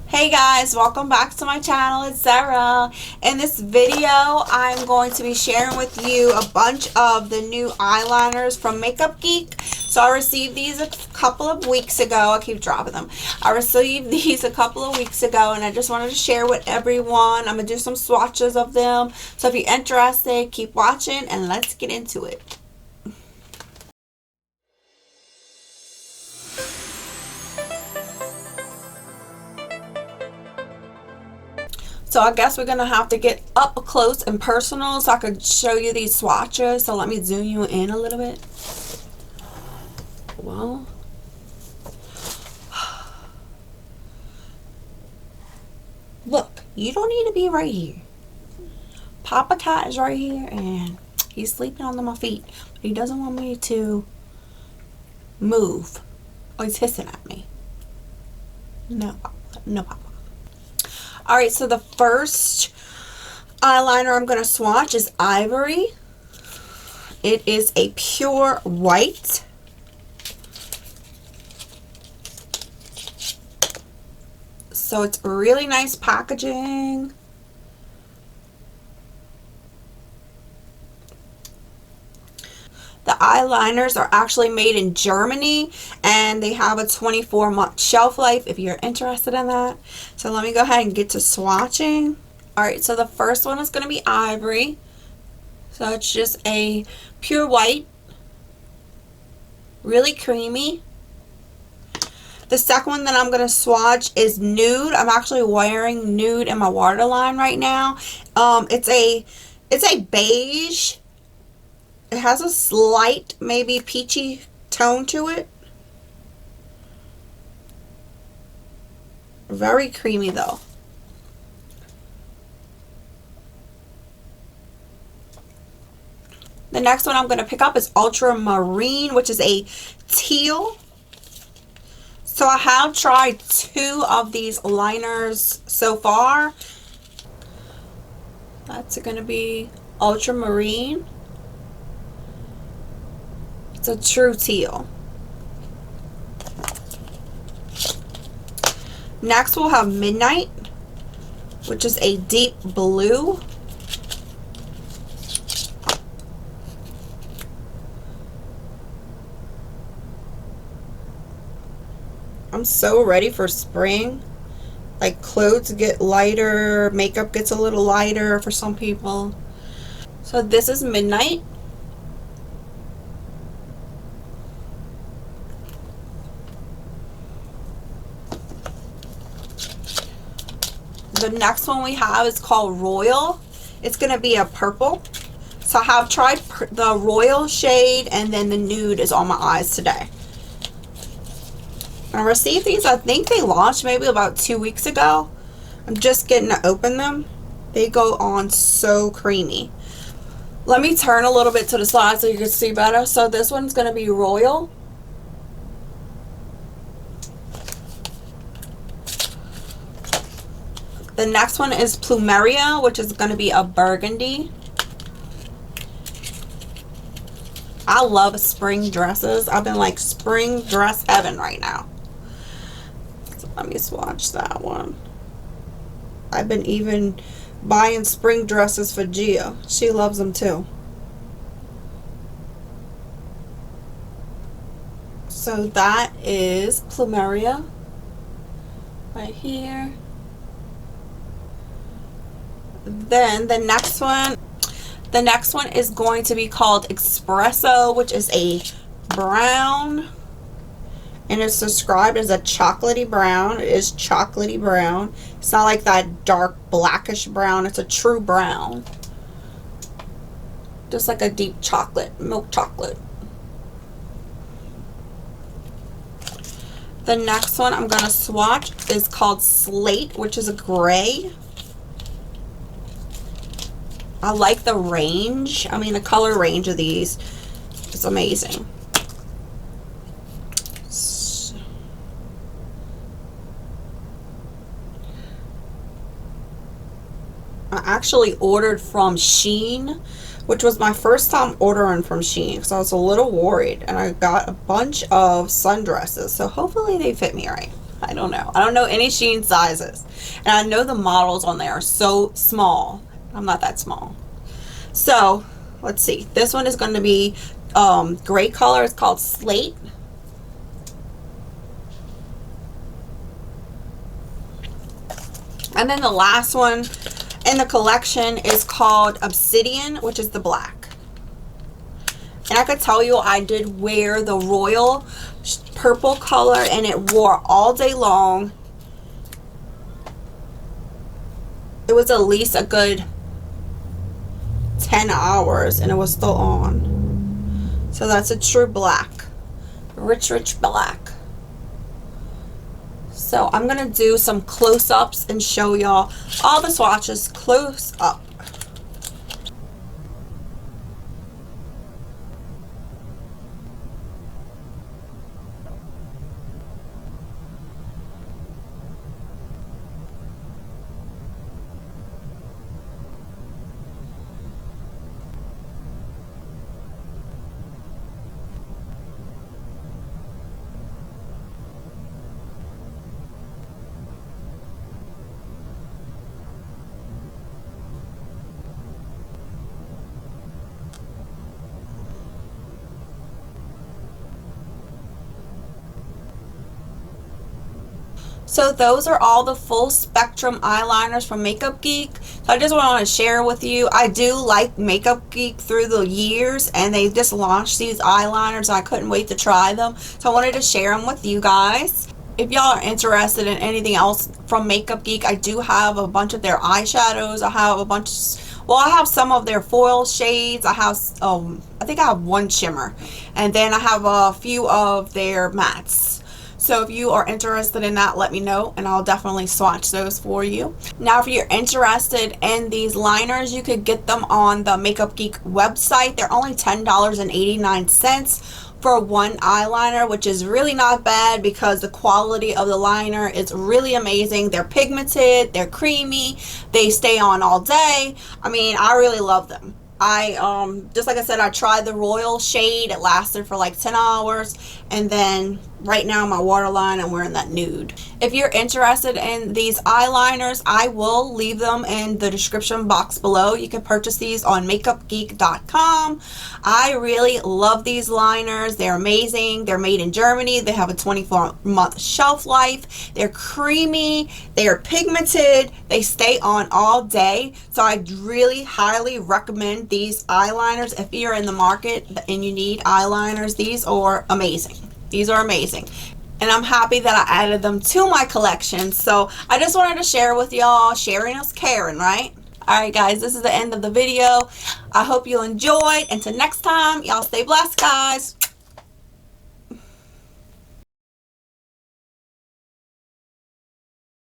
Hey guys, welcome back to my channel. It's Sarah. In this video, I'm going to be sharing with you a bunch of the new eyeliners from Makeup Geek. So I received these a couple of weeks ago. I keep dropping them. I received these a couple of weeks ago and I just wanted to share with everyone. I'm going to do some swatches of them. So if you're interested, keep watching and let's get into it. So I guess we're going to have to get up close and personal so I could show you these swatches. So let me zoom you in a little bit. Well, look, you don't need to be right here. Papa Cat is right here and he's sleeping under my feet. But he doesn't want me to move. Oh, he's hissing at me. No, no, Papa. Alright, so the first eyeliner I'm going to swatch is Ivory. It is a pure white. So it's really nice packaging. The eyeliners are actually made in Germany and they have a 24-month shelf life if you're interested in that. So let me go ahead and get to swatching. Alright, so the first one is going to be Ivory. So it's just a pure white. Really creamy. The second one that I'm going to swatch is Nude. I'm actually wearing Nude in my waterline right now. It's a beige. It has a slight, maybe peachy tone to it. Very creamy though. The next one I'm going to pick up is Ultramarine, which is a teal. So I have tried 2 of these liners so far. That's going to be Ultramarine. It's a true teal. Next we'll have Midnight, which is a deep blue. I'm so ready for spring. Like, clothes get lighter, makeup gets a little lighter for some people. So this is Midnight. The next one we have is called Royal. It's going to be a purple. So I have tried the Royal shade and then the Nude is on my eyes today. I received these, I think they launched maybe about 2 weeks ago. I'm just getting to open them. They go on so creamy. Let me turn a little bit to the side so you can see better. So this one's going to be Royal. The next one is Plumeria, which is going to be a burgundy. I love spring dresses. I've been like spring dress heaven right now. So let me swatch that one. I've been even buying spring dresses for Gia. She loves them too. So that is Plumeria right here. Then the next one is going to be called Espresso, which is a brown, and it's described as a chocolatey brown. It is chocolatey brown. It's not like that dark blackish brown. It's a true brown, just like a deep chocolate, milk chocolate. The next one I'm going to swatch is called Slate, which is a gray. I like the range. I mean, the color range of these is amazing. I actually ordered from Shein, which was my first time ordering from Shein because I was a little worried, and I got a bunch of sundresses, so hopefully they fit me right. I don't know. I don't know any Shein sizes. And I know the models on there are so small. I'm not that small. So, let's see. This one is going to be gray color. It's called Slate. And then the last one in the collection is called Obsidian, which is the black. And I could tell you I did wear the royal purple color and it wore all day long. It was at least a good 10 hours and it was still on. So that's a true black. Rich, rich black. So I'm going to do some close-ups and show y'all all the swatches close up. So those are all the full spectrum eyeliners from Makeup Geek. So I just want to share with you, I do like Makeup Geek through the years, and they just launched these eyeliners and I couldn't wait to try them. So I wanted to share them with you guys. If y'all are interested in anything else from Makeup Geek, I do have a bunch of their eyeshadows. I have a bunch, well, I have some of their foil shades. I have, I think I have one shimmer. And then I have a few of their mattes. So if you are interested in that, let me know and I'll definitely swatch those for you. Now, if you're interested in these liners, you could get them on the Makeup Geek website. They're only $10.89 for one eyeliner, which is really not bad because the quality of the liner is really amazing. They're pigmented, they're creamy, they stay on all day. I mean, I really love them. Just like I said, I tried the royal shade. It lasted for like 10 hours. And then right now my waterline, I'm wearing that nude. If you're interested in these eyeliners, I will leave them in the description box below. You can purchase these on makeupgeek.com. I really love these liners. They're amazing. They're made in Germany. They have a 24-month shelf life. They're creamy. They are pigmented. They stay on all day. So I really highly recommend these eyeliners if you're in the market and you need eyeliners. These are amazing. These are amazing. And I'm happy that I added them to my collection. So I just wanted to share with y'all. Sharing is caring, right? Alright guys, this is the end of the video. I hope you enjoyed. Until next time, y'all stay blessed, guys.